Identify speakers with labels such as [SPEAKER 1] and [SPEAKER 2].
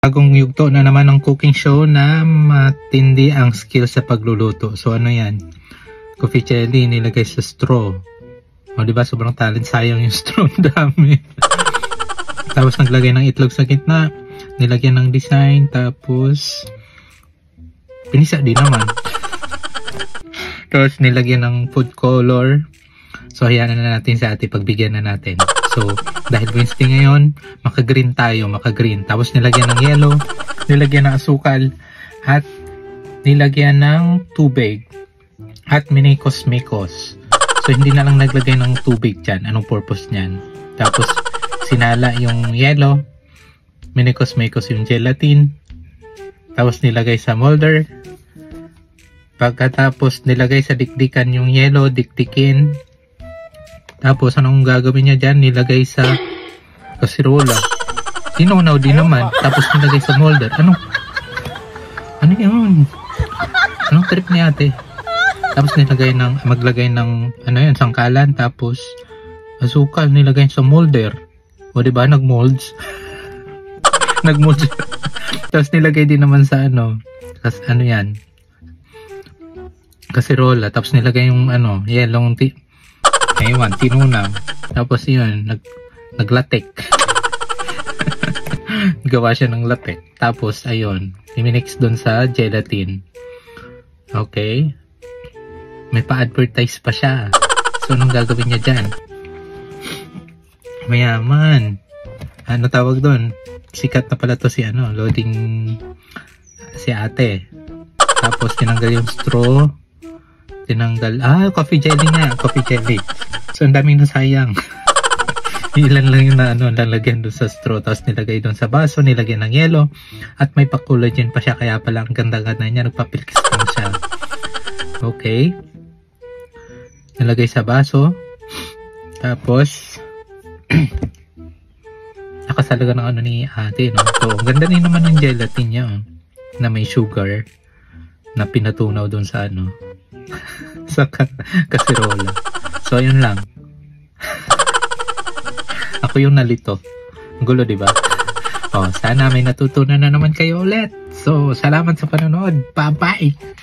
[SPEAKER 1] Bagong yugto na naman ng cooking show na matindi ang skill sa pagluluto. So ano yan? Coffee jelly nilagay sa straw. O diba sobrang talent, sayang yung straw, dami. Tapos naglagay ng itlog sa gitna, nilagyan ng design, tapos pinisa din naman. Tapos nilagyan ng food color. So hayaan na natin sa ate, pagbigyan na natin. So, dahil Wednesday ngayon, maka-green tayo, maka-green. Tapos nilagyan ng yellow, nilagyan ng asukal, at nilagyan ng tubig, at minikos-mikos. So, hindi na lang naglagay ng tubig dyan. Anong purpose niyan? Tapos, sinala yung yellow, minikos-mikos yung gelatin, tapos nilagay sa molder. Pagkatapos, nilagay sa dikdikan yung yellow, dikdikin. Tapos, anong gagawin niya dyan? Nilagay sa kasirola. Tinunaw din naman. Tapos, nilagay sa molder. Ano yun? Anong trip ni ate? Tapos, maglagay ng, sangkalan. Tapos, asukal, nilagay sa molder. O, diba? Nag-molds. Nag-molds. Tapos, nilagay din naman sa kasirola. Tapos, nilagay yung, yellow ewan, tinunaw. Tapos yun, naglatek. Gawa siya ng latek. Tapos, ayun, i-mix dun sa gelatin. Okay. May pa-advertise pa siya. So, anong gagawin niya dyan? Mayaman. Ano tawag dun? Sikat na pala to si loading si ate. Tapos, tinanggal yung straw. Coffee jelly nga. Coffee jelly. So, ang daming nasayang. Ilan lang yung lalagyan doon sa straw. Tapos, nilagay doon sa baso. Nilagyan ng yellow. At may pa-collagen pa siya. Kaya pala ang ganda-ganda niya. Nagpapilkis lang siya. Okay. Nilagay sa baso. Tapos, nakasalaga ng ni ate. No? So, ang ganda rin naman ng gelatin niya. Na may sugar. Na pinatunaw doon sa sa kasirola. So, ayun lang. Ako yung nalito. Gulo, diba? Sana may natutunan na naman kayo ulit. So, salamat sa panonood. Bye-bye!